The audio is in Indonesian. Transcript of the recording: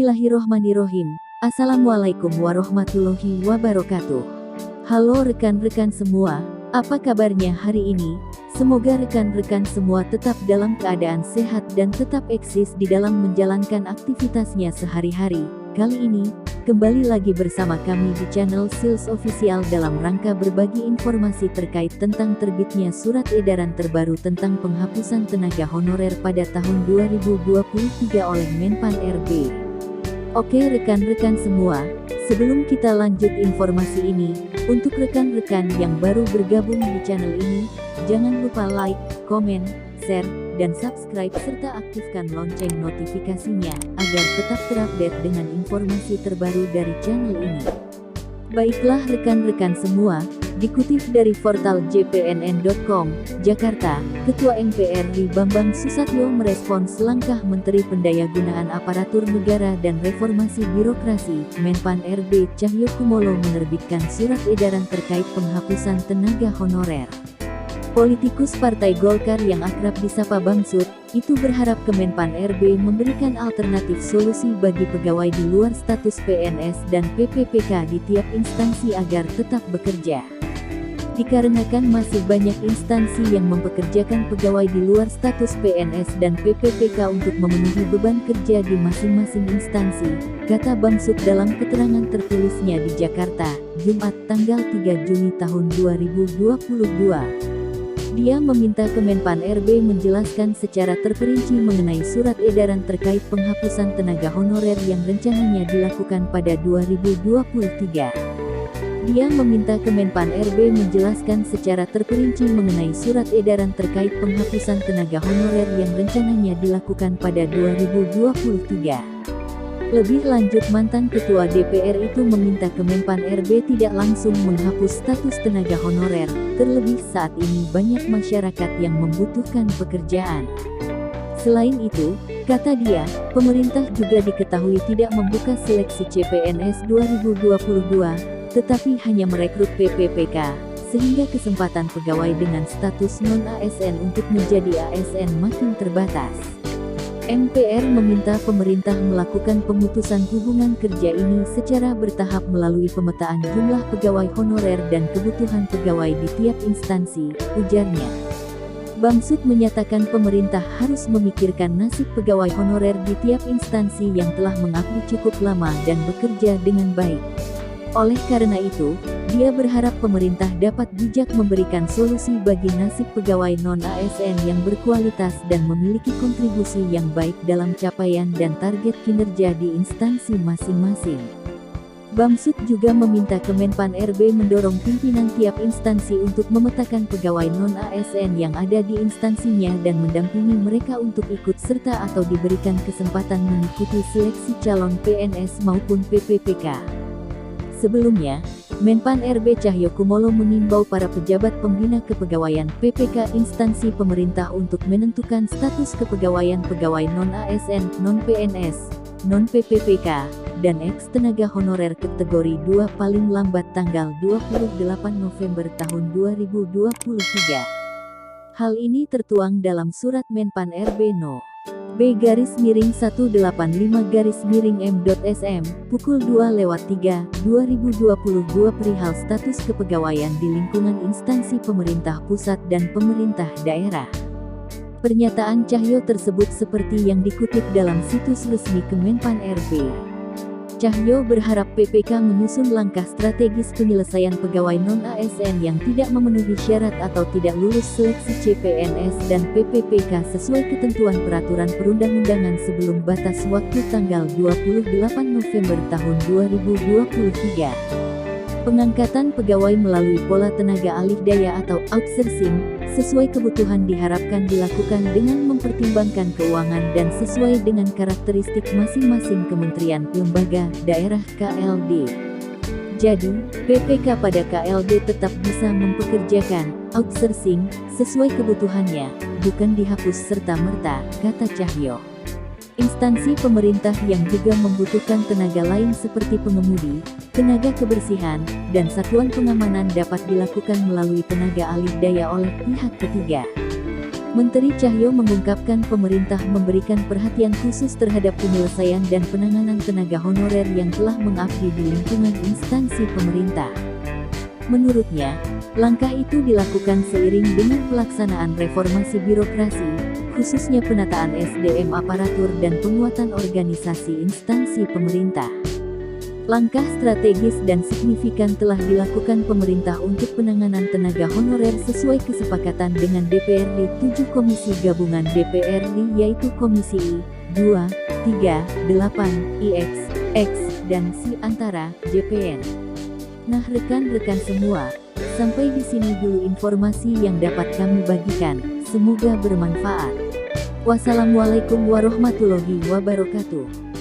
Bismillahirrohmanirrohim. Assalamualaikum warahmatullahi wabarakatuh. Halo rekan-rekan semua, apa kabarnya hari ini? Semoga rekan-rekan semua tetap dalam keadaan sehat dan tetap eksis di dalam menjalankan aktivitasnya sehari-hari. Kali ini, kembali lagi bersama kami di channel Sils Official dalam rangka berbagi informasi terkait tentang terbitnya surat edaran terbaru tentang penghapusan tenaga honorer pada tahun 2023 oleh Menpan RB. Oke rekan-rekan semua, sebelum kita lanjut informasi ini, untuk rekan-rekan yang baru bergabung di channel ini, jangan lupa like, komen, share, dan subscribe serta aktifkan lonceng notifikasinya, agar tetap terupdate dengan informasi terbaru dari channel ini. Baiklah rekan-rekan semua, dikutip dari portal jpnn.com, Jakarta, Ketua MPR RI Bambang Susatyo merespons langkah Menteri Pendayagunaan Aparatur Negara dan Reformasi Birokrasi, Menpan RB Cahyokumolo menerbitkan surat edaran terkait penghapusan tenaga honorer. Politikus Partai Golkar yang akrab disapa Bamsud, itu berharap Kemenpan RB memberikan alternatif solusi bagi pegawai di luar status PNS dan PPPK di tiap instansi agar tetap bekerja. Dikarenakan masih banyak instansi yang mempekerjakan pegawai di luar status PNS dan PPPK untuk memenuhi beban kerja di masing-masing instansi, kata Bamsud dalam keterangan tertulisnya di Jakarta, Jumat tanggal 3 Juni tahun 2022. Dia meminta Kemenpan RB menjelaskan secara terperinci mengenai surat edaran terkait penghapusan tenaga honorer yang rencananya dilakukan pada 2023. Dia meminta Kemenpan RB menjelaskan secara terperinci mengenai surat edaran terkait penghapusan tenaga honorer yang rencananya dilakukan pada 2023. Lebih lanjut, mantan Ketua DPR itu meminta Kemenpan RB tidak langsung menghapus status tenaga honorer, terlebih saat ini banyak masyarakat yang membutuhkan pekerjaan. Selain itu, kata dia, pemerintah juga diketahui tidak membuka seleksi CPNS 2022, tetapi hanya merekrut PPPK, sehingga kesempatan pegawai dengan status non-ASN untuk menjadi ASN makin terbatas. MPR meminta pemerintah melakukan pemutusan hubungan kerja ini secara bertahap melalui pemetaan jumlah pegawai honorer dan kebutuhan pegawai di tiap instansi, ujarnya. Bamsud menyatakan pemerintah harus memikirkan nasib pegawai honorer di tiap instansi yang telah mengabdi cukup lama dan bekerja dengan baik. Oleh karena itu, dia berharap pemerintah dapat bijak memberikan solusi bagi nasib pegawai non-ASN yang berkualitas dan memiliki kontribusi yang baik dalam capaian dan target kinerja di instansi masing-masing. Bamsud juga meminta Kemenpan RB mendorong pimpinan tiap instansi untuk memetakan pegawai non-ASN yang ada di instansinya dan mendampingi mereka untuk ikut serta atau diberikan kesempatan mengikuti seleksi calon PNS maupun PPPK. Sebelumnya, Menpan RB Cahyokumolo mengimbau para pejabat pembina kepegawaian PPK instansi pemerintah untuk menentukan status kepegawaian pegawai non-ASN, non-PNS, non-PPPK, dan ex-tenaga honorer kategori 2 paling lambat tanggal 28 November tahun 2023. Hal ini tertuang dalam surat Menpan RB No. B-185-M.SM, pukul 2:03, 2022 perihal status kepegawaian di lingkungan instansi pemerintah pusat dan pemerintah daerah. Pernyataan Cahyo tersebut seperti yang dikutip dalam situs resmi Kemenpan RB. Cahyo berharap PPK menyusun langkah strategis penyelesaian pegawai non-ASN yang tidak memenuhi syarat atau tidak lulus seleksi CPNS dan PPPK sesuai ketentuan peraturan perundang-undangan sebelum batas waktu tanggal 28 November tahun 2023. Pengangkatan pegawai melalui pola tenaga alih daya atau outsourcing, sesuai kebutuhan diharapkan dilakukan dengan mempertimbangkan keuangan dan sesuai dengan karakteristik masing-masing kementerian, lembaga, daerah KLD. Jadi, PPK pada KLD tetap bisa mempekerjakan outsourcing sesuai kebutuhannya, bukan dihapus serta-merta, kata Cahyo. Instansi pemerintah yang juga membutuhkan tenaga lain seperti pengemudi, tenaga kebersihan, dan satuan pengamanan dapat dilakukan melalui tenaga alih daya oleh pihak ketiga. Menteri Cahyo mengungkapkan pemerintah memberikan perhatian khusus terhadap penyelesaian dan penanganan tenaga honorer yang telah mengabdi di lingkungan instansi pemerintah. Menurutnya, langkah itu dilakukan seiring dengan pelaksanaan reformasi birokrasi, khususnya penataan SDM aparatur dan penguatan organisasi instansi pemerintah. Langkah strategis dan signifikan telah dilakukan pemerintah untuk penanganan tenaga honorer sesuai kesepakatan dengan DPRD 7 Komisi Gabungan DPRD yaitu Komisi I, 2, 3, 8, IX, X, dan Si antara JPN. Nah rekan-rekan semua, sampai di sini dulu informasi yang dapat kami bagikan, semoga bermanfaat. Wassalamualaikum warahmatullahi wabarakatuh.